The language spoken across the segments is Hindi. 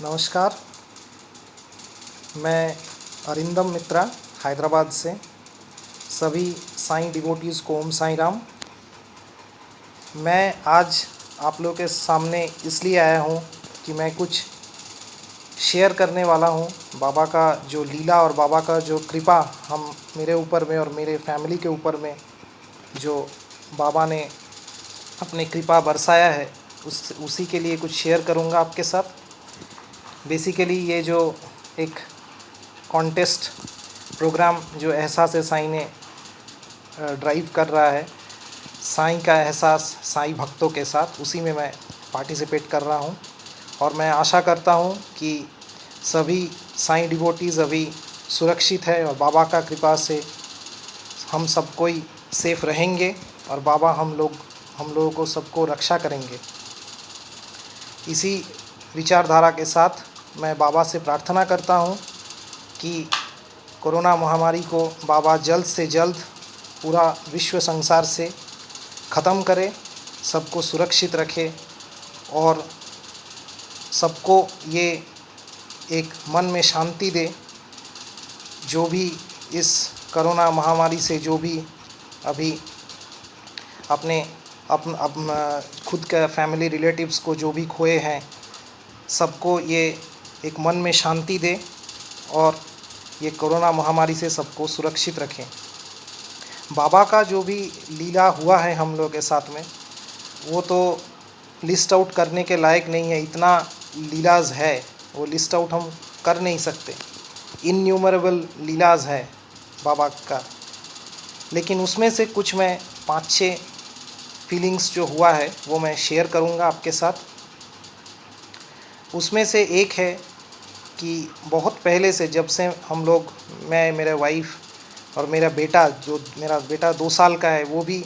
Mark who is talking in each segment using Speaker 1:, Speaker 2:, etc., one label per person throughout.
Speaker 1: नमस्कार। मैं अरिंदम मित्रा हैदराबाद से सभी साईं डिवोटीज़ को ओम साईं राम। मैं आज आप लोगों के सामने इसलिए आया हूँ कि मैं कुछ शेयर करने वाला हूँ। बाबा का जो लीला और बाबा का जो कृपा हम मेरे ऊपर में और मेरे फैमिली के ऊपर में जो बाबा ने अपने कृपा बरसाया है उसी के लिए कुछ शेयर करूँगा आपके साथ। बेसिकली ये जो एक कॉन्टेस्ट प्रोग्राम जो एहसास साईं ने ड्राइव कर रहा है, साईं का एहसास साईं भक्तों के साथ, उसी में मैं पार्टिसिपेट कर रहा हूँ। और मैं आशा करता हूँ कि सभी साईं डिवोटीज़ अभी सुरक्षित है और बाबा का कृपा से हम सब कोई सेफ रहेंगे और बाबा हम लोगों को सबको रक्षा करेंगे। इसी विचारधारा के साथ मैं बाबा से प्रार्थना करता हूँ कि कोरोना महामारी को बाबा जल्द से जल्द पूरा विश्व संसार से ख़त्म करे, सबको सुरक्षित रखे और सबको ये एक मन में शांति दे। जो भी इस कोरोना महामारी से जो भी अभी अपने खुद का फैमिली रिलेटिव्स को जो भी खोए हैं, सबको ये एक मन में शांति दे और ये कोरोना महामारी से सबको सुरक्षित रखें। बाबा का जो भी लीला हुआ है हम लोग के साथ में, वो तो लिस्ट आउट करने के लायक नहीं है। इतना लीलाज है, वो लिस्ट आउट हम कर नहीं सकते। इन्यूमरेबल लीलाज है बाबा का। लेकिन उसमें से कुछ मैं 5-6 फीलिंग्स जो हुआ है वो मैं शेयर करूँगा आपके साथ। उसमें से एक है कि बहुत पहले से जब से हम लोग, मैं, मेरे वाइफ और मेरा बेटा, जो मेरा बेटा 2 साल का है, वो भी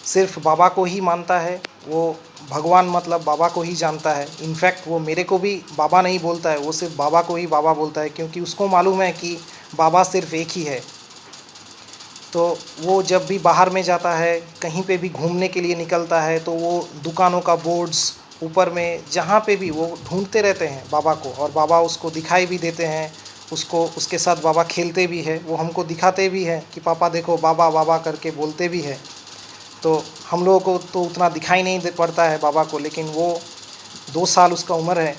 Speaker 1: सिर्फ बाबा को ही मानता है। वो भगवान मतलब बाबा को ही जानता है। इनफैक्ट वो मेरे को भी बाबा नहीं बोलता है, वो सिर्फ बाबा को ही बाबा बोलता है, क्योंकि उसको मालूम है कि बाबा सिर्फ एक ही है। तो वो जब भी बाहर में जाता है, कहीं पे भी घूमने के लिए निकलता है, तो वो दुकानों का बोर्ड्स ऊपर में जहाँ पे भी वो ढूंढते रहते हैं बाबा को, और बाबा उसको दिखाई भी देते हैं। उसके साथ बाबा खेलते भी है, वो हमको दिखाते भी है कि पापा देखो बाबा बाबा करके बोलते भी है। तो हम लोगों को तो उतना दिखाई नहीं दे पड़ता है बाबा को, लेकिन वो 2 साल उसका उम्र है,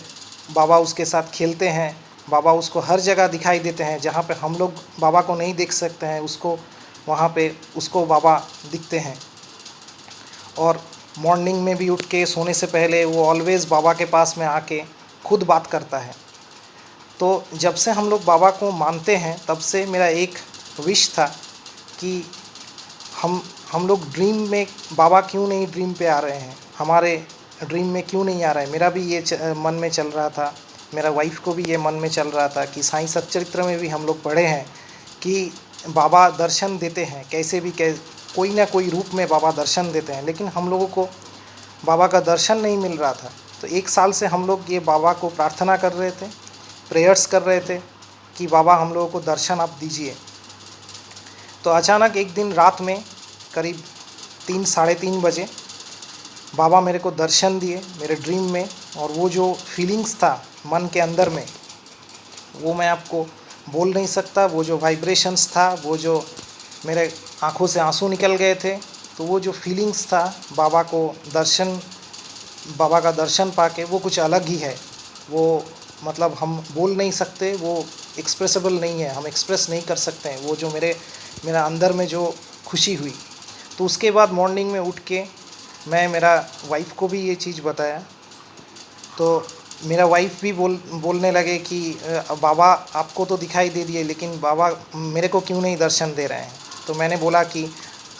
Speaker 1: बाबा उसके साथ खेलते हैं। बाबा उसको हर जगह दिखाई देते हैं, जहाँ पे हम लोग बाबा को नहीं देख सकते हैं, उसको वहाँ पे उसको बाबा दिखते हैं। और मॉर्निंग में भी उठ के सोने से पहले वो ऑलवेज़ बाबा के पास में आके खुद बात करता है। तो जब से हम लोग बाबा को मानते हैं, तब से मेरा एक विश था कि हम लोग ड्रीम में, बाबा क्यों नहीं ड्रीम पे आ रहे हैं, हमारे ड्रीम में क्यों नहीं आ रहा है। मेरा भी ये मन में चल रहा था, मेरा वाइफ को भी ये मन में चल रहा था कि साईं सच्चरित्र में भी हम लोग पढ़े हैं कि बाबा दर्शन देते हैं, कैसे भी कोई ना कोई रूप में बाबा दर्शन देते हैं, लेकिन हम लोगों को बाबा का दर्शन नहीं मिल रहा था। तो 1 साल से हम लोग ये बाबा को प्रार्थना कर रहे थे, प्रेयर्स कर रहे थे कि बाबा हम लोगों को दर्शन आप दीजिए। तो अचानक एक दिन रात में करीब 3-3:30 बजे बाबा मेरे को दर्शन दिए मेरे ड्रीम में। और वो जो फीलिंग्स था मन के अंदर में, वो मैं आपको बोल नहीं सकता। वो जो वाइब्रेशंस था, वो जो मेरे आँखों से आंसू निकल गए थे। तो वो जो फीलिंग्स था बाबा का दर्शन पाके, वो कुछ अलग ही है। वो मतलब हम बोल नहीं सकते, वो एक्सप्रेसेबल नहीं है, हम एक्सप्रेस नहीं कर सकते हैं वो जो मेरा अंदर में जो खुशी हुई। तो उसके बाद मॉर्निंग में उठ के मेरा वाइफ को भी ये चीज़ बताया। तो मेरा वाइफ भी बोलने लगे कि बाबा आपको तो दिखाई दे दिए, लेकिन बाबा मेरे को क्यों नहीं दर्शन दे रहे हैं। तो मैंने बोला कि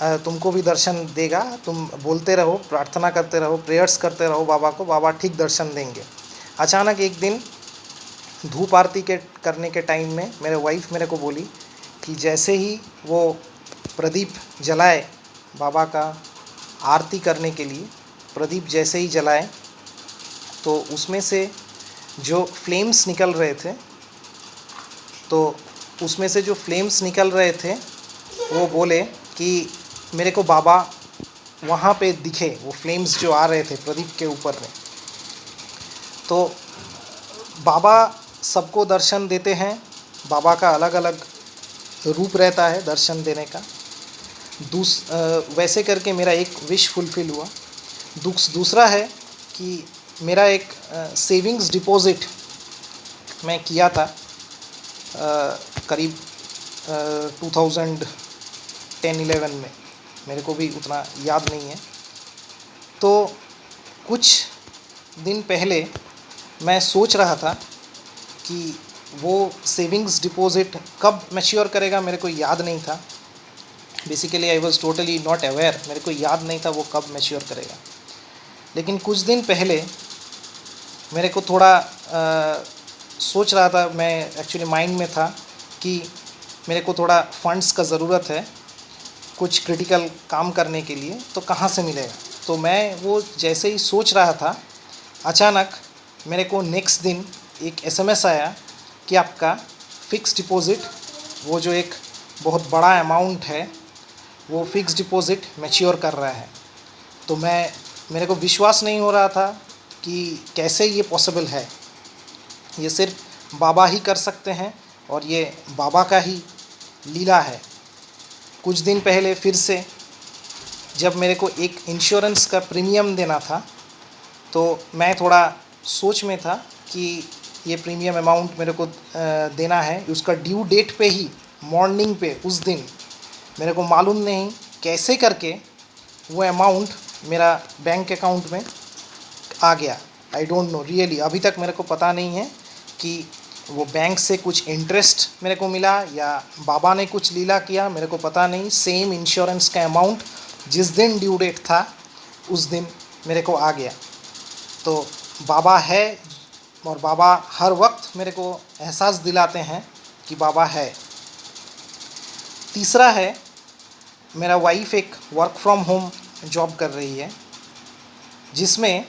Speaker 1: तुमको भी दर्शन देगा, तुम बोलते रहो, प्रार्थना करते रहो, प्रेयर्स करते रहो बाबा को, बाबा ठीक दर्शन देंगे। अचानक एक दिन धूप आरती करने के टाइम में मेरे वाइफ मेरे को बोली कि जैसे ही वो प्रदीप जलाए बाबा का आरती करने के लिए, प्रदीप जैसे ही जलाए, तो उसमें से जो फ्लेम्स निकल रहे थे, वो बोले कि मेरे को बाबा वहाँ पे दिखे, वो फ्लेम्स जो आ रहे थे प्रदीप के ऊपर में। तो बाबा सबको दर्शन देते हैं, बाबा का अलग अलग रूप रहता है दर्शन देने का। वैसे करके मेरा एक विश फुलफ़िल हुआ। दूसरा है कि मेरा एक सेविंग्स डिपॉज़िट मैं किया था करीब 2010-11 में, मेरे को भी उतना याद नहीं है। तो कुछ दिन पहले मैं सोच रहा था कि वो सेविंग्स डिपॉज़िट कब मैच्योर करेगा, मेरे को याद नहीं था। Basically I was totally not aware, मेरे को याद नहीं था वो कब मैच्योर करेगा। लेकिन कुछ दिन पहले मेरे को थोड़ा सोच रहा था, मैं एक्चुअली माइंड में था कि मेरे को थोड़ा फंड्स का ज़रूरत है कुछ क्रिटिकल काम करने के लिए, तो कहाँ से मिलेगा। तो मैं वो जैसे ही सोच रहा था, अचानक मेरे को नेक्स्ट दिन एक एसएमएस आया कि आपका फ़िक्स डिपॉज़िट, वो जो एक बहुत बड़ा अमाउंट है, वो फ़िक्स डिपॉज़िट मैच्योर कर रहा है। तो मेरे को विश्वास नहीं हो रहा था कि कैसे ये पॉसिबल है, ये सिर्फ बाबा ही कर सकते हैं और ये बाबा का ही लीला है। कुछ दिन पहले फिर से जब मेरे को एक इंश्योरेंस का प्रीमियम देना था, तो मैं थोड़ा सोच में था कि ये प्रीमियम अमाउंट मेरे को देना है। उसका ड्यू डेट पे ही मॉर्निंग पे उस दिन मेरे को मालूम नहीं कैसे करके वो अमाउंट मेरा बैंक अकाउंट में आ गया। आई डोंट नो रियली, अभी तक मेरे को पता नहीं है कि वो बैंक से कुछ इंटरेस्ट मेरे को मिला या बाबा ने कुछ लीला किया, मेरे को पता नहीं। सेम इंश्योरेंस का अमाउंट जिस दिन ड्यू डेट था उस दिन मेरे को आ गया। तो बाबा है और बाबा हर वक्त मेरे को एहसास दिलाते हैं कि बाबा है। तीसरा है, मेरा वाइफ एक वर्क फ्रॉम होम जॉब कर रही है, जिसमें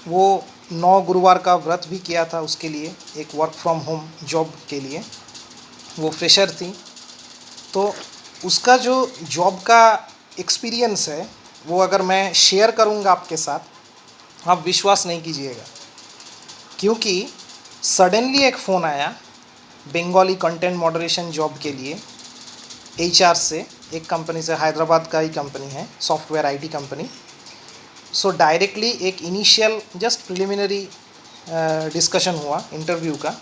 Speaker 1: वो 9 गुरुवार का व्रत भी किया था उसके लिए, एक वर्क फ्रॉम होम जॉब के लिए। वो फ्रेशर थी, तो उसका जो जॉब का एक्सपीरियंस है वो अगर मैं शेयर करूँगा आपके साथ, आप विश्वास नहीं कीजिएगा। क्योंकि सडनली एक फ़ोन आया बंगाली कंटेंट मॉडरेशन जॉब के लिए एचआर से, एक कंपनी से, हैदराबाद का ही कंपनी है, software IT company. So directly एक इनिशियल जस्ट प्रिलिमिनरी डिस्कशन हुआ इंटरव्यू का।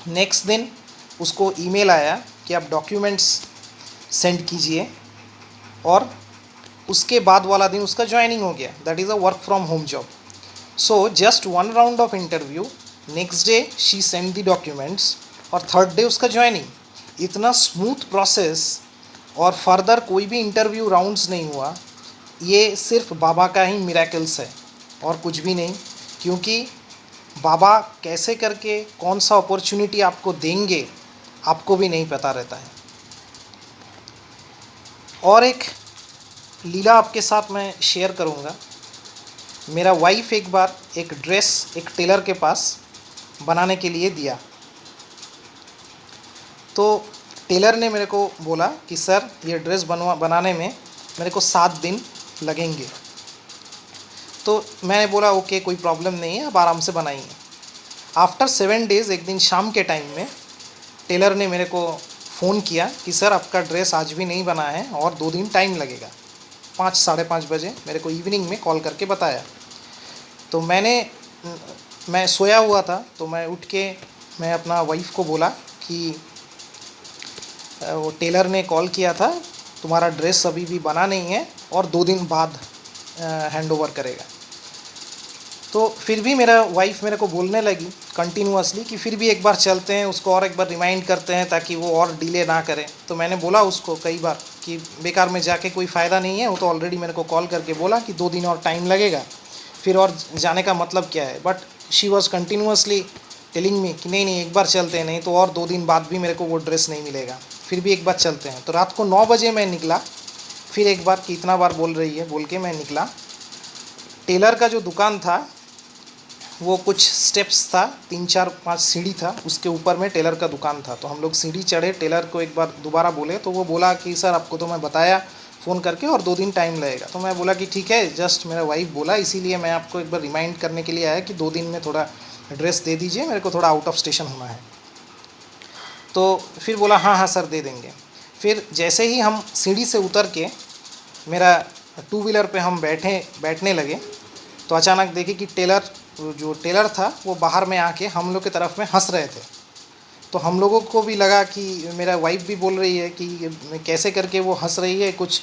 Speaker 1: नेक्स्ट दिन उसको ईमेल आया कि आप डॉक्यूमेंट्स सेंड कीजिए, और उसके बाद वाला दिन उसका ज्वाइनिंग हो गया। That is a work from home job. So just 1 round of interview, next day she send the documents, और थर्ड डे उसका ज्वाइनिंग। इतना स्मूथ प्रोसेस, और फर्दर कोई भी इंटरव्यू राउंड्स नहीं हुआ। ये सिर्फ बाबा का ही मिरेकल्स है और कुछ भी नहीं। क्योंकि बाबा कैसे करके कौन सा अपॉर्चुनिटी आपको देंगे आपको भी नहीं पता रहता है। और एक लीला आपके साथ मैं शेयर करूँगा। मेरा वाइफ एक बार एक ड्रेस एक टेलर के पास बनाने के लिए दिया, तो टेलर ने मेरे को बोला कि सर ये ड्रेस बनाने में मेरे को 7 दिन लगेंगे। तो मैंने बोला ओके, कोई प्रॉब्लम नहीं है, आप आराम से बनाइए। आफ्टर 7 डेज़, एक दिन शाम के टाइम में टेलर ने मेरे को फ़ोन किया कि सर आपका ड्रेस आज भी नहीं बना है और 2 दिन टाइम लगेगा। 5 साढ़े 5 बजे मेरे को इवनिंग में कॉल करके बताया। तो मैं सोया हुआ था, तो मैं उठ के मैं अपना वाइफ को बोला कि वो टेलर ने कॉल किया था, तुम्हारा ड्रेस अभी भी बना नहीं है और 2 दिन बाद हैंड ओवर करेगा। तो फिर भी मेरा वाइफ मेरे को बोलने लगी कंटिन्यूअसली कि फिर भी एक बार चलते हैं, उसको और एक बार रिमाइंड करते हैं ताकि वो और डिले ना करे। तो मैंने बोला उसको कई बार कि बेकार में जाके कोई फ़ायदा नहीं है, वो तो ऑलरेडी मेरे को कॉल करके बोला कि 2 दिन और टाइम लगेगा, फिर और जाने का मतलब क्या है। But she was continuously telling me कि नहीं एक बार चलते हैं, नहीं तो और 2 दिन बाद भी मेरे को वो ड्रेस नहीं मिलेगा, फिर भी एक बार चलते हैं। तो रात को 9 बजे मैं निकला, फिर एक बार कि इतना बार बोल रही है बोल के मैं निकला। टेलर का जो दुकान था वो कुछ स्टेप्स था, 3 4 5 सीढ़ी था, उसके ऊपर में टेलर का दुकान था। तो हम लोग सीढ़ी चढ़े, टेलर को एक बार दोबारा बोले, तो वो बोला कि सर आपको तो मैं बताया फ़ोन करके और 2 दिन टाइम लगेगा। तो मैं बोला कि ठीक है, जस्ट मेरा वाइफ बोला इसीलिए मैं आपको एक बार रिमाइंड करने के लिए आया कि 2 दिन में थोड़ा ड्रेस दे दीजिए, मेरे को थोड़ा आउट ऑफ स्टेशन होना है। तो फिर बोला हाँ हाँ सर दे देंगे। फिर जैसे ही हम सीढ़ी से उतर के मेरा टू व्हीलर पे हम बैठने लगे, तो अचानक देखे कि जो टेलर था वो बाहर में आके हम लोग की तरफ में हंस रहे थे। तो हम लोगों को भी लगा कि मेरा वाइफ भी बोल रही है कि कैसे करके वो हंस रही है, कुछ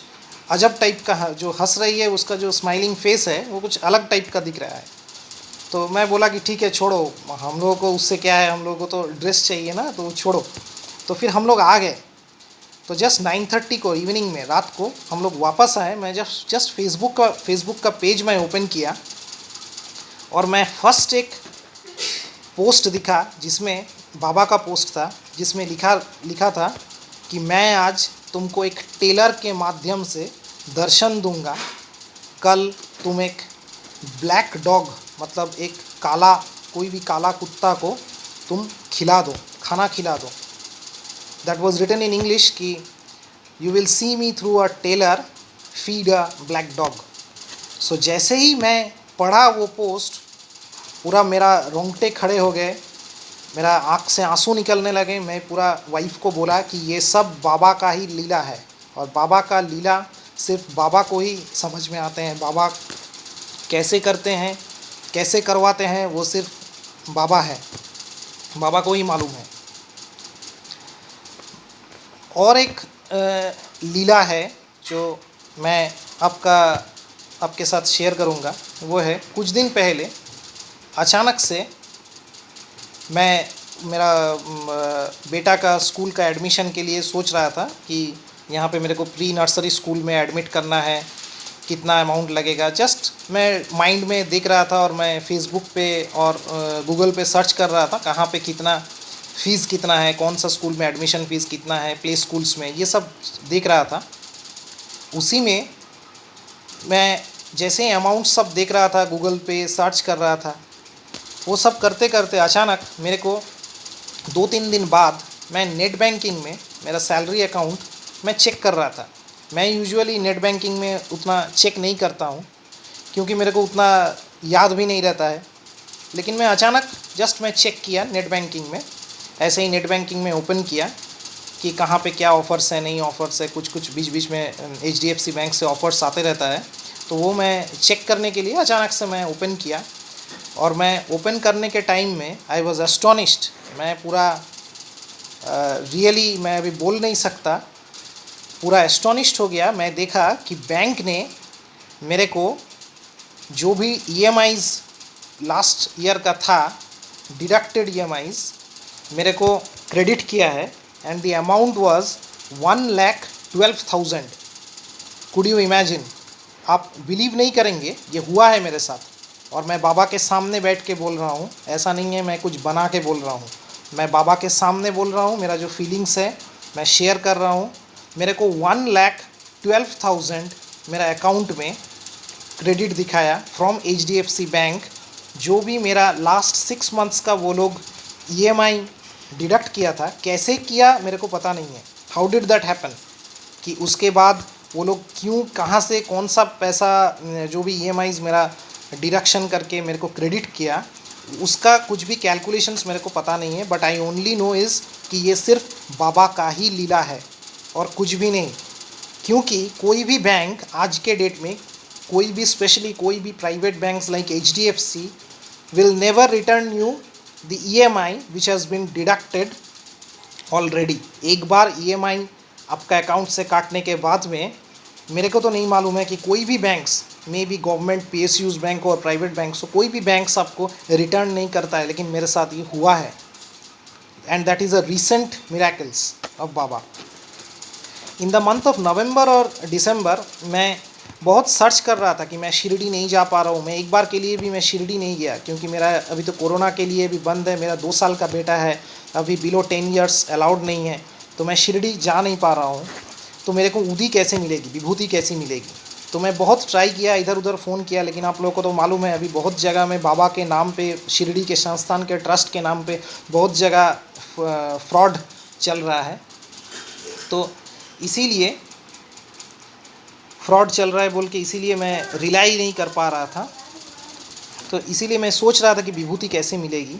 Speaker 1: अजब टाइप का जो हंस रही है, उसका जो स्माइलिंग फेस है वो कुछ अलग टाइप का दिख रहा है। तो मैं बोला कि ठीक है छोड़ो, हम लोगों को उससे क्या है, हम लोगों को तो ड्रेस चाहिए ना, तो छोड़ो। तो फिर हम लोग आ गए। तो जस्ट 9:30 को इवनिंग में, रात को हम लोग वापस आए। मैं जस्ट फेसबुक का पेज मैं ओपन किया और मैं फर्स्ट एक पोस्ट दिखा जिसमें बाबा का पोस्ट था, जिसमें लिखा था कि मैं आज तुमको एक टेलर के माध्यम से दर्शन दूंगा, कल तुम एक ब्लैक डॉग मतलब एक काला, कोई भी काला कुत्ता को तुम खिला दो, खाना खिला दो। That was written in English कि you will see me through a tailor feed a black dog. So जैसे ही मैं पढ़ा वो पोस्ट, पूरा मेरा रोंगटे खड़े हो गए, मेरा आँख से आंसू निकलने लगे। मैं पूरा वाइफ को बोला कि ये सब बाबा का ही लीला है, और बाबा का लीला सिर्फ बाबा को ही समझ में आते हैं। बाबा कैसे करते हैं, कैसे करवाते हैं, वो सिर्फ बाबा है, बाबा को ही मालूम है। और एक लीला है जो मैं आपके साथ शेयर करूंगा। वो है कुछ दिन पहले अचानक से मेरा बेटा का स्कूल का एडमिशन के लिए सोच रहा था कि यहाँ पे मेरे को प्री नर्सरी स्कूल में एडमिट करना है, कितना अमाउंट लगेगा। जस्ट मैं माइंड में देख रहा था, और मैं फेसबुक पे और गूगल पे सर्च कर रहा था कहाँ पे कितना फ़ीस कितना है, कौन सा स्कूल में एडमिशन फ़ीस कितना है, प्ले स्कूल्स में, ये सब देख रहा था। उसी में मैं जैसे अमाउंट सब देख रहा था, गूगल पे सर्च कर रहा था, वो सब करते करते अचानक मेरे को 2-3 दिन बाद मैं नेट बैंकिंग में मेरा सैलरी अकाउंट मैं चेक कर रहा था। मैं यूजुअली नेट बैंकिंग में उतना चेक नहीं करता हूँ, क्योंकि मेरे को उतना याद भी नहीं रहता है। लेकिन मैं अचानक जस्ट मैं चेक किया नेट बैंकिंग में, ऐसे ही नेट बैंकिंग में ओपन किया कि कहाँ पे क्या ऑफ़र्स है, नहीं ऑफ़र्स है, कुछ बीच बीच में HDFC बैंक से ऑफ़र्स आते रहता है। तो वो मैं चेक करने के लिए अचानक से मैं ओपन किया, और मैं ओपन करने के टाइम में आई वॉज एस्टोनिश्ड। मैं पूरा रियली मैं अभी बोल नहीं सकता, पूरा एस्टोनिश्ड हो गया। मैं देखा कि बैंक ने मेरे को जो भी EMIs लास्ट ईयर का था, डिडक्टेड EMIs मेरे को क्रेडिट किया है, and the amount was 1,12,000। Could you imagine? आप बिलीव नहीं करेंगे, ये हुआ है मेरे साथ। और मैं बाबा के सामने बैठ के बोल रहा हूँ, ऐसा नहीं है मैं कुछ बना के बोल रहा हूँ, मैं बाबा के सामने बोल रहा हूँ। मेरा जो फीलिंग्स है मैं शेयर कर रहा हूँ। मेरे को 1,12,000 मेरा अकाउंट में क्रेडिट दिखाया फ्रॉम HDFC बैंक। जो भी मेरा लास्ट 6 मंथ्स का वो लोग EMI डिडक्ट किया था, कैसे किया मेरे को पता नहीं है। हाउ डिड दैट हैपन, कि उसके बाद वो लोग क्यों, कहाँ से, कौन सा पैसा, जो भी EMIs मेरा डिडक्शन करके मेरे को क्रेडिट किया, उसका कुछ भी कैलकुलेशंस मेरे को पता नहीं है। But I only no is कि ये सिर्फ बाबा का ही लीला है और कुछ भी नहीं। क्योंकि कोई भी बैंक आज के डेट में, कोई भी स्पेशली कोई भी private banks like HDFC will never return you the EMI which has been deducted already. एक बार EMI आपका अकाउंट से काटने के बाद में, मेरे को तो नहीं मालूम है कि कोई भी banks, may be government PSUs bank और प्राइवेट बैंक्स हो, कोई भी बैंक्स आपको रिटर्न नहीं करता है। लेकिन मेरे साथ ये हुआ है, and that is a recent miracles of Baba. In the month of November और दिसंबर मैं बहुत सर्च कर रहा था कि मैं शिरडी नहीं जा पा रहा हूँ। मैं एक बार के लिए भी मैं शिरडी नहीं गया, क्योंकि मेरा अभी तो कोरोना के लिए भी बंद है। मेरा 2 साल का बेटा है, अभी बिलो 10 ईयर्स अलाउड नहीं है, तो मैं शिरडी जा नहीं पा रहा हूँ। तो मेरे को उदी कैसे मिलेगी, विभूति कैसी मिलेगी? तो मैं बहुत ट्राई किया, इधर उधर फ़ोन किया, लेकिन आप लोगों को तो मालूम है अभी बहुत जगह में बाबा के नाम पे, शिरडी के संस्थान के ट्रस्ट के नाम पे बहुत जगह फ्रॉड चल रहा है। तो इसीलिए फ्रॉड चल रहा है बोल के इसीलिए मैं रिलाई नहीं कर पा रहा था। तो इसीलिए मैं सोच रहा था कि विभूति कैसे मिलेगी,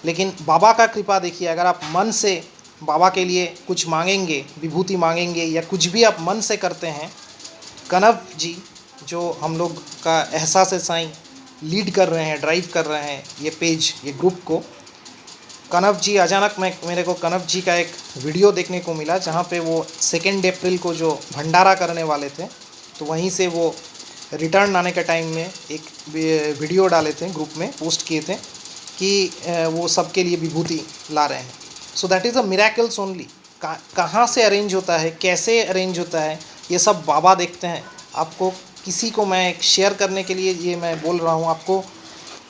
Speaker 1: लेकिन बाबा का कृपा देखिए, अगर आप मन से बाबा के लिए कुछ मांगेंगे, विभूति मांगेंगे या कुछ भी आप मन से करते हैं, कनव जी जो हम लोग का एहसास साईं लीड कर रहे हैं, ड्राइव कर रहे हैं ये पेज, ये ग्रुप को, कनव जी अचानक मेरे को कनव जी का एक वीडियो देखने को मिला जहाँ पे वो 2 अप्रैल को जो भंडारा करने वाले थे, तो वहीं से वो रिटर्न आने के टाइम में एक वीडियो डाले थे, ग्रुप में पोस्ट किए थे कि वो सबके लिए विभूति ला रहे हैं। So that is a miracles only. कहाँ से अरेंज होता है, कैसे अरेंज होता है, ये सब बाबा देखते हैं। आपको किसी को मैं एक शेयर करने के लिए ये मैं बोल रहा हूँ, आपको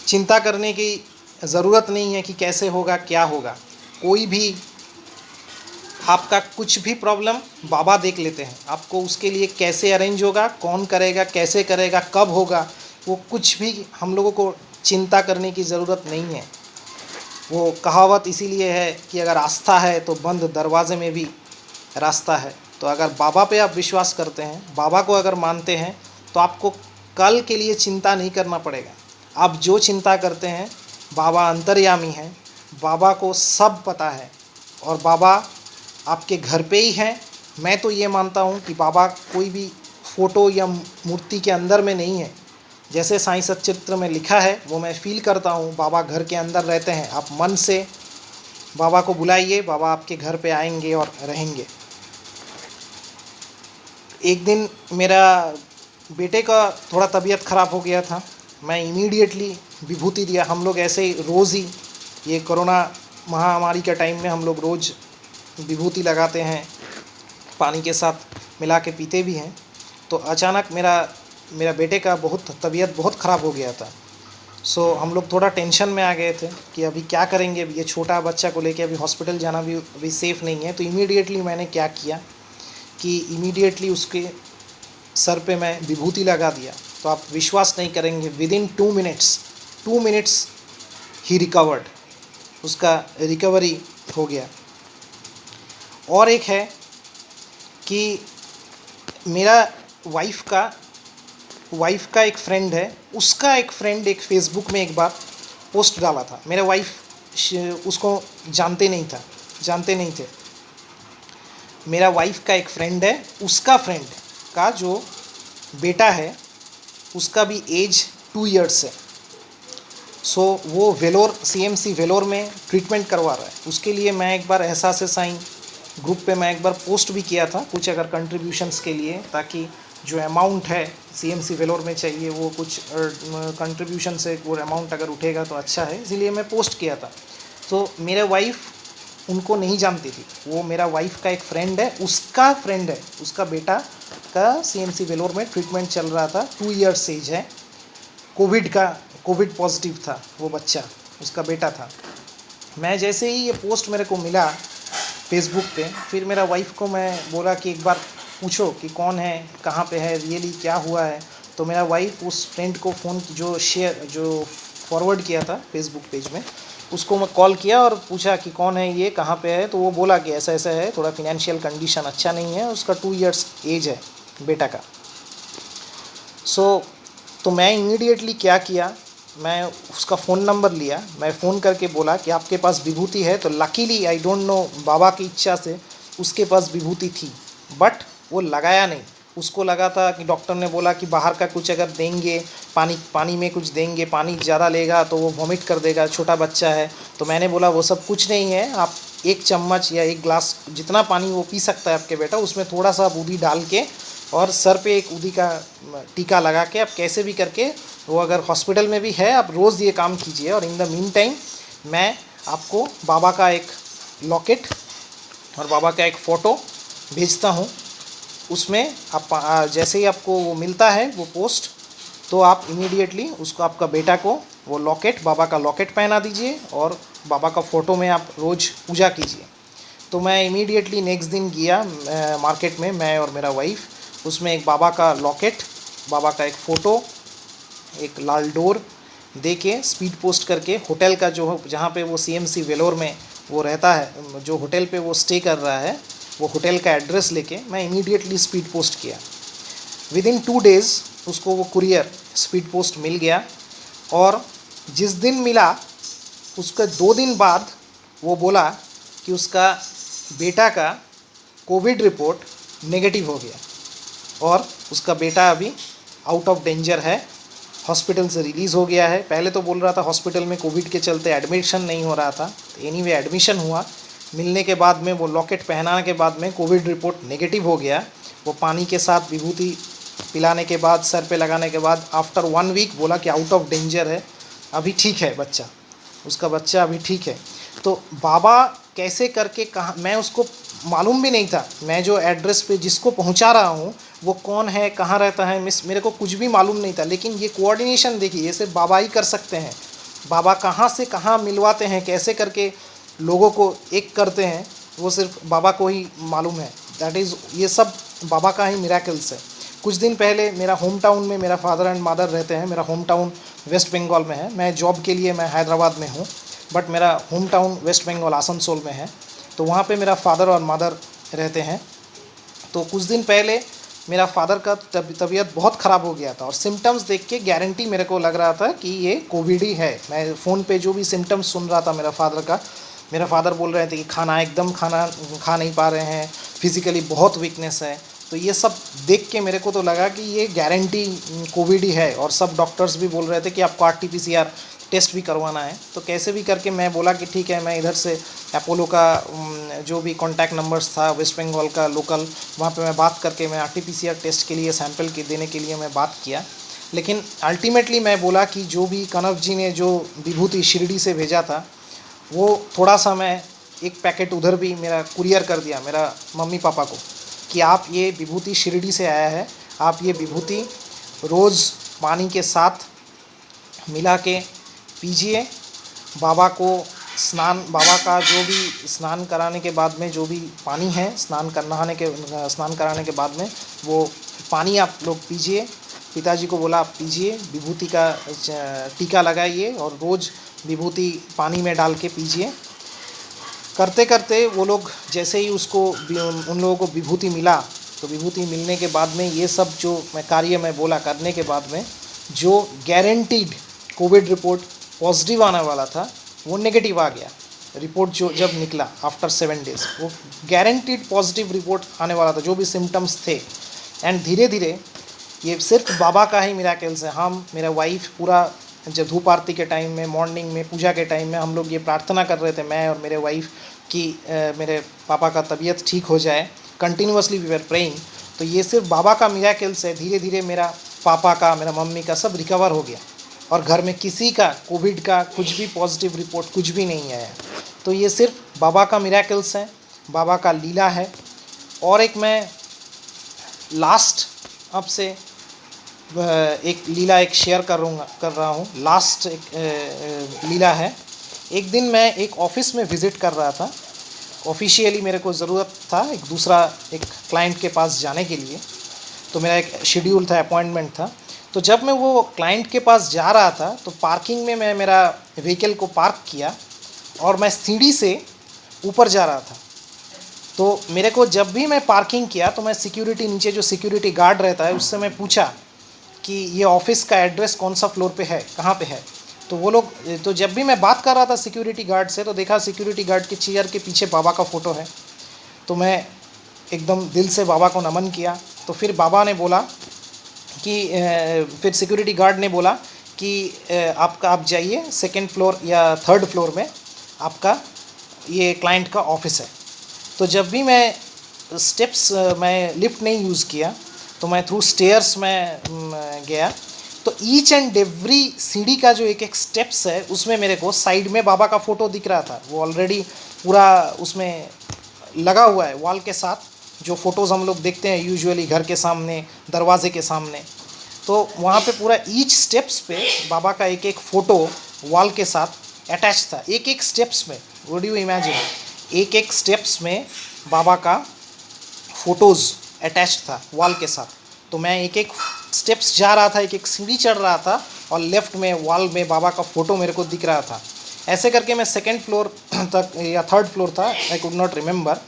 Speaker 1: चिंता करने की ज़रूरत नहीं है कि कैसे होगा, क्या होगा। कोई भी आपका कुछ भी प्रॉब्लम बाबा देख लेते हैं। आपको उसके लिए कैसे अरेंज होगा, कौन करेगा, कैसे करेगा, कब होगा, वो कुछ भी हम लोगों को चिंता करने की ज़रूरत नहीं है। वो कहावत इसीलिए है कि अगर आस्था है तो बंद दरवाजे में भी रास्ता है। तो अगर बाबा पे आप विश्वास करते हैं, बाबा को अगर मानते हैं, तो आपको कल के लिए चिंता नहीं करना पड़ेगा। आप जो चिंता करते हैं, बाबा अंतर्यामी हैं, बाबा को सब पता है और बाबा आपके घर पे ही हैं। मैं तो ये मानता हूँ कि बाबा कोई भी फ़ोटो या मूर्ति के अंदर में नहीं है। जैसे साईं सच्चित्र में लिखा है वो मैं फ़ील करता हूँ, बाबा घर के अंदर रहते हैं। आप मन से बाबा को बुलाइए, बाबा आपके घर पे आएंगे और रहेंगे। एक दिन मेरा बेटे का थोड़ा तबीयत ख़राब हो गया था, मैं इमीडिएटली विभूति दिया। हम लोग ऐसे ही रोज़ ही, ये कोरोना महामारी के टाइम में हम लोग रोज़ विभूति लगाते हैं, पानी के साथ मिला के पीते भी हैं। तो अचानक मेरा बेटे का तबीयत बहुत ख़राब हो गया था। सो हम लोग थोड़ा टेंशन में आ गए थे कि अभी क्या करेंगे, ये छोटा बच्चा को लेके अभी हॉस्पिटल जाना भी अभी सेफ़ नहीं है। तो इमीडिएटली मैंने क्या किया कि इमीडिएटली उसके सर पे मैं विभूति लगा दिया। तो आप विश्वास नहीं करेंगे, विदिन 2 मिनट्स ही रिकवर्ड, उसका रिकवरी हो गया। और एक है कि मेरा वाइफ का एक फ्रेंड है, उसका एक फ्रेंड एक फेसबुक में एक बार पोस्ट डाला था। मेरे वाइफ उसको जानते नहीं थे। मेरा वाइफ का एक फ्रेंड है, उसका फ्रेंड का जो बेटा है उसका भी एज 2 इयर्स है। सो वो वेलोर CMC वेलोर में ट्रीटमेंट करवा रहा है। उसके लिए मैं एक बार एहसास साईं ग्रुप पे मैं एक बार पोस्ट भी किया था कुछ अगर कंट्रीब्यूशंस के लिए, ताकि जो अमाउंट है CMC वेलोर में चाहिए वो कुछ कंट्रीब्यूशन से वो अमाउंट अगर उठेगा तो अच्छा है, इसीलिए मैं पोस्ट किया था। तो मेरे वाइफ उनको नहीं जानती थी, वो मेरा वाइफ का एक फ्रेंड है, उसका फ्रेंड है, उसका बेटा का CMC वेलोर में ट्रीटमेंट चल रहा था। 2 इयर्स एज है, कोविड पॉजिटिव था वो बच्चा, उसका बेटा था। मैं जैसे ही ये पोस्ट मेरे को मिला फेसबुक पे, फिर मेरा वाइफ को मैं बोला कि एक बार पूछो कि कौन है, कहाँ पे है, रियली क्या हुआ है। तो मेरा वाइफ उस फ्रेंड को फ़ोन जो फॉरवर्ड किया था फेसबुक पेज में, उसको मैं कॉल किया और पूछा कि कौन है ये, कहाँ पे है। तो वो बोला कि ऐसा ऐसा है, थोड़ा फिनेंशियल कंडीशन अच्छा नहीं है, उसका 2 इयर्स एज है बेटा का। तो मैं इमीडिएटली क्या किया, मैं उसका फ़ोन नंबर लिया, मैं फ़ोन करके बोला कि आपके पास विभूति है। तो लकीली आई डोंट नो, बाबा की इच्छा से उसके पास विभूति थी, बट वो लगाया नहीं। उसको लगा था कि डॉक्टर ने बोला कि बाहर का कुछ अगर देंगे, पानी में कुछ देंगे, पानी ज़्यादा लेगा तो वो वॉमिट कर देगा, छोटा बच्चा है। तो मैंने बोला वो सब कुछ नहीं है, आप 1 चम्मच या 1 ग्लास जितना पानी वो पी सकता है आपके बेटा, उसमें थोड़ा सा बूंदी डाल के और सर पे एक ऊदी का टीका लगा के आप कैसे भी करके, वो अगर हॉस्पिटल में भी है आप रोज़ ये काम कीजिए। और इन द मीन टाइम मैं आपको बाबा का एक लॉकेट और बाबा का एक फ़ोटो भेजता हूँ। उसमें आप जैसे ही आपको वो मिलता है वो पोस्ट, तो आप इमीडिएटली उसको, आपका बेटा को वो लॉकेट, बाबा का लॉकेट पहना दीजिए और बाबा का फ़ोटो में आप रोज़ पूजा कीजिए। तो मैं इमीडिएटली नेक्स्ट दिन गया मार्केट में, मैं और मेरा वाइफ, उसमें एक बाबा का लॉकेट, बाबा का एक फ़ोटो, एक लाल डोर दे के स्पीड पोस्ट करके होटल का जो जहाँ पे वो CMC वेलोर में वो रहता है, जो होटल पे वो स्टे कर रहा है, वो होटल का एड्रेस लेके मैं इमीडिएटली स्पीड पोस्ट किया। विदिन 2 डेज़ उसको वो कुरियर स्पीड पोस्ट मिल गया। और जिस दिन मिला उसके 2 दिन बाद वो बोला कि उसका बेटा का कोविड रिपोर्ट नेगेटिव हो गया और उसका बेटा अभी आउट ऑफ डेंजर है, हॉस्पिटल से रिलीज़ हो गया है। पहले तो बोल रहा था हॉस्पिटल में कोविड के चलते एडमिशन नहीं हो रहा था, तो एनीवे एडमिशन हुआ। मिलने के बाद में वो लॉकेट पहनाने के बाद में कोविड रिपोर्ट नेगेटिव हो गया। वो पानी के साथ विभूति पिलाने के बाद, सर पे लगाने के बाद आफ्टर 1 वीक बोला कि आउट ऑफ डेंजर है, अभी ठीक है बच्चा, उसका बच्चा अभी ठीक है। तो बाबा कैसे करके कहाँ, मैं उसको मालूम भी नहीं था, मैं जो एड्रेस पे जिसको पहुंचा रहा हूँ वो कौन है, कहाँ रहता है, मेरे को कुछ भी मालूम नहीं था। लेकिन ये कोऑर्डिनेशन देखिए, ये सिर्फ बाबा ही कर सकते हैं। बाबा कहाँ से कहाँ मिलवाते हैं, कैसे करके लोगों को एक करते हैं, वो सिर्फ बाबा को ही मालूम है। दैट इज़, ये सब बाबा का ही मिराकल्स है। कुछ दिन पहले मेरा होम टाउन में मेरा फादर एंड मदर रहते हैं। मेरा होम टाउन वेस्ट बंगाल में है। मैं जॉब के लिए मैं हैदराबाद में हूँ, बट मेरा home town west Bengal Asansol में है। तो वहाँ पे मेरा फादर और मदर रहते हैं। तो कुछ दिन पहले मेरा फादर का तबीयत बहुत ख़राब हो गया था और सिम्टम्स देख के गारंटी मेरे को लग रहा था कि ये कोविड ही है। मैं फ़ोन पे जो भी सिम्टम्स सुन रहा था मेरा फादर का, मेरा फादर बोल रहे थे कि खाना खा नहीं पा रहे हैं, फिज़िकली बहुत वीकनेस है। तो ये सब देख के मेरे को तो लगा कि ये गारंटी कोविड ही है। और सब डॉक्टर्स भी बोल रहे थे कि आपको RT-PCR टेस्ट भी करवाना है। तो कैसे भी करके मैं बोला कि ठीक है, मैं इधर से अपोलो का जो भी कॉन्टैक्ट नंबर्स था वेस्ट बंगाल का लोकल, वहाँ पे मैं बात करके मैं RT-PCR टेस्ट के लिए सैंपल के देने के लिए मैं बात किया। लेकिन अल्टीमेटली मैं बोला कि जो भी कनव जी ने जो विभूति शिरडी से भेजा था, वो थोड़ा सा मैं एक पैकेट उधर भी मेरा कुरियर कर दिया मेरा मम्मी पापा को कि आप ये विभूति शिरडी से आया है, आप ये विभूति रोज़ पानी के साथ मिला के पीजिए। बाबा को बाबा का जो भी स्नान कराने के बाद में जो भी पानी है, स्नान कराने के बाद में वो पानी आप लोग पीजिए। पिताजी को बोला आप पीजिए, विभूति का टीका लगाइए और रोज़ विभूति पानी में डाल के पीजिए। करते करते वो लोग जैसे ही उन लोगों को विभूति मिला, तो विभूति मिलने के बाद में ये सब जो कार्य मैं बोला करने के बाद में जो गारंटीड कोविड रिपोर्ट पॉजिटिव आने वाला था वो नेगेटिव आ गया। रिपोर्ट जो जब निकला आफ्टर 7 डेज़, वो गारंटीड पॉजिटिव रिपोर्ट आने वाला था जो भी सिम्टम्स थे। एंड धीरे धीरे ये सिर्फ बाबा का ही मिराकल्स है। हम मेरा वाइफ पूरा जब धूप आरती के टाइम में, मॉर्निंग में, पूजा के टाइम में हम लोग ये प्रार्थना कर रहे थे, मैं और मेरे वाइफ, कि मेरे पापा का तबीयत ठीक हो जाए। Continuously we were praying. तो ये सिर्फ बाबा का मिराकल्स है। धीरे धीरे मेरा पापा का, मेरा मम्मी का सब रिकवर हो गया और घर में किसी का कोविड का कुछ भी पॉजिटिव रिपोर्ट कुछ भी नहीं आया। तो ये सिर्फ बाबा का मिराकल्स है, बाबा का लीला है। और एक मैं लास्ट आपसे एक लीला एक शेयर कर रहा हूँ। लास्ट एक लीला है। एक दिन मैं एक ऑफ़िस में विज़िट कर रहा था। ऑफिशियली मेरे को ज़रूरत था एक क्लाइंट के पास जाने के लिए। तो मेरा एक शेड्यूल था, अपॉइंटमेंट था। तो जब मैं वो क्लाइंट के पास जा रहा था तो पार्किंग में मैं मेरा व्हीकल को पार्क किया और मैं सीढ़ी से ऊपर जा रहा था। तो मेरे को जब भी मैं पार्किंग किया तो मैं नीचे जो सिक्योरिटी गार्ड रहता है उससे मैं पूछा कि ये ऑफ़िस का एड्रेस कौन सा फ्लोर पे है, कहाँ पे है। तो वो लोग, तो जब भी मैं बात कर रहा था सिक्योरिटी गार्ड से तो देखा सिक्योरिटी गार्ड के चेयर के पीछे बाबा का फ़ोटो है। तो मैं एकदम दिल से बाबा को नमन किया। तो फिर बाबा ने बोला कि फिर सिक्योरिटी गार्ड ने बोला कि आप जाइए 2nd फ्लोर या 3rd फ्लोर में आपका ये क्लाइंट का ऑफिस है। तो जब भी मैं मैं लिफ्ट नहीं यूज़ किया तो मैं थ्रू स्टेयर्स में गया। तो ईच एंड एवरी सीढ़ी का जो एक स्टेप्स है उसमें मेरे को साइड में बाबा का फ़ोटो दिख रहा था। वो ऑलरेडी पूरा उसमें लगा हुआ है वॉल के साथ, जो फ़ोटोज़ हम लोग देखते हैं यूजुअली घर के सामने, दरवाजे के सामने। तो वहाँ पे पूरा ईच स्टेप्स पे बाबा का एक फ़ोटो वॉल के साथ अटैच था। एक स्टेप्स में, वुड यू इमेजिन, एक स्टेप्स में बाबा का फ़ोटोज़ अटैच था वॉल के साथ। तो मैं एक स्टेप्स जा रहा था, एक सीढ़ी चढ़ रहा था और लेफ़्ट में वॉल में बाबा का फ़ोटो मेरे को दिख रहा था। ऐसे करके मैं 2nd फ्लोर तक या 3rd फ्लोर था, आई कुड नॉट रिमेंबर,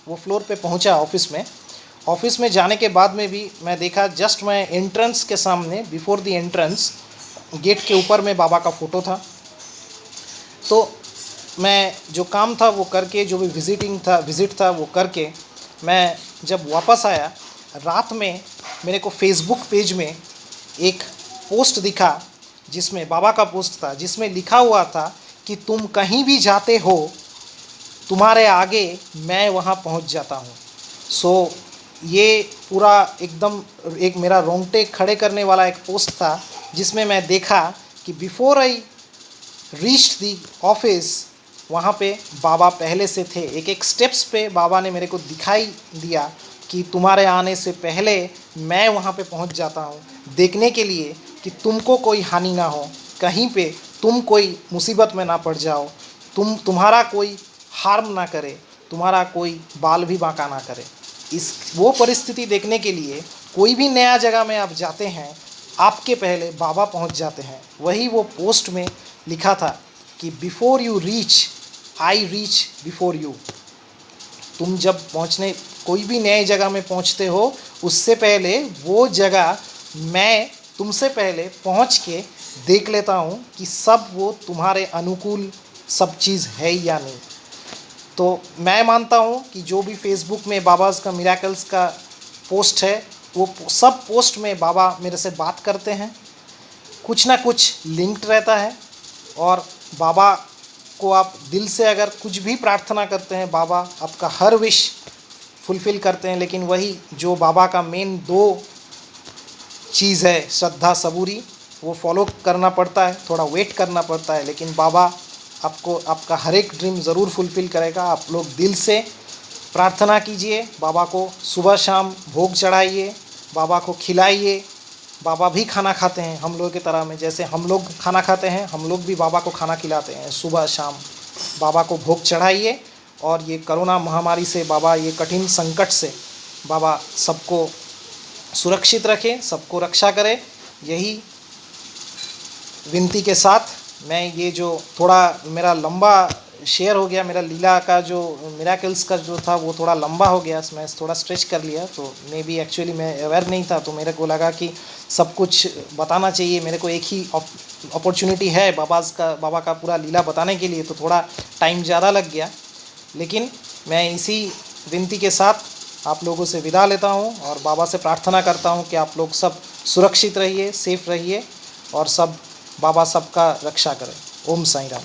Speaker 1: वो फ्लोर पे पहुंचा ऑफिस में जाने के बाद में भी मैं देखा जस्ट मैं एंट्रेंस के सामने, बिफोर द एंट्रेंस गेट के ऊपर में बाबा का फ़ोटो था। तो मैं जो काम था वो करके, जो भी विज़िट था वो करके, मैं जब वापस आया, रात में मेरे को फ़ेसबुक पेज में एक पोस्ट दिखा, जिसमें बाबा का पोस्ट था, जिसमें लिखा हुआ था कि तुम कहीं भी जाते हो, तुम्हारे आगे मैं वहाँ पहुँच जाता हूँ। सो ये पूरा एकदम एक मेरा रोंगटे खड़े करने वाला एक पोस्ट था, जिसमें मैं देखा कि before I reached the office, वहाँ पे बाबा पहले से थे। एक एक स्टेप्स पे बाबा ने मेरे को दिखाई दिया कि तुम्हारे आने से पहले मैं वहाँ पे पहुँच जाता हूँ, देखने के लिए कि तुमको कोई हानि ना हो, कहीं पे तुम कोई मुसीबत में ना पड़ जाओ, तुम्हारा कोई हार्म ना करे, तुम्हारा कोई बाल भी बांका ना करे। वो परिस्थिति देखने के लिए कोई भी नया जगह में आप जाते हैं, आपके पहले बाबा पहुंच जाते हैं। वही वो पोस्ट में लिखा था कि before you reach, I reach before you. तुम जब कोई भी नए जगह में पहुंचते हो, उससे पहले वो जगह मैं तुमसे पहले पहुंच के देख लेता हूं कि सब वो तुम्हारे अनुकूल सब चीज़ है या नहीं। तो मैं मानता हूँ कि जो भी फेसबुक में बाबाज़ का मिरेकल्स का पोस्ट है, वो सब पोस्ट में बाबा मेरे से बात करते हैं, कुछ ना कुछ लिंक्ड रहता है। और बाबा को आप दिल से अगर कुछ भी प्रार्थना करते हैं, बाबा आपका हर विश फुलफ़िल करते हैं। लेकिन वही जो बाबा का मेन 2 चीज़ है, श्रद्धा सबूरी, वो फॉलो करना पड़ता है, थोड़ा वेट करना पड़ता है, लेकिन बाबा आपको आपका हर एक ड्रीम ज़रूर फुलफ़िल करेगा। आप लोग दिल से प्रार्थना कीजिए, बाबा को सुबह शाम भोग चढ़ाइए, बाबा को खिलाइए। बाबा भी खाना खाते हैं हम लोग की तरह में, जैसे हम लोग खाना खाते हैं, हम लोग भी बाबा को खाना खिलाते हैं सुबह शाम। बाबा को भोग चढ़ाइए, और ये कोरोना महामारी से बाबा, ये कठिन संकट से बाबा सबको सुरक्षित रखें, सबको रक्षा करें। यही विनती के साथ मैं ये जो थोड़ा मेरा लंबा शेयर हो गया, मेरा लीला का जो मिरेकल्स का जो था वो थोड़ा लंबा हो गया, मैं थोड़ा स्ट्रेच कर लिया। तो मे बी एक्चुअली मैं अवेयर नहीं था, तो मेरे को लगा कि सब कुछ बताना चाहिए। मेरे को एक ही अपॉर्चुनिटी है बाबा का पूरा लीला बताने के लिए, तो थोड़ा टाइम ज़्यादा लग गया। लेकिन मैं इसी विनती के साथ आप लोगों से विदा लेता हूँ, और बाबा से प्रार्थना करता हूँ कि आप लोग सब सुरक्षित रहिए, सेफ रहिए, और बाबा सबका रक्षा करें। ओम साईं राम।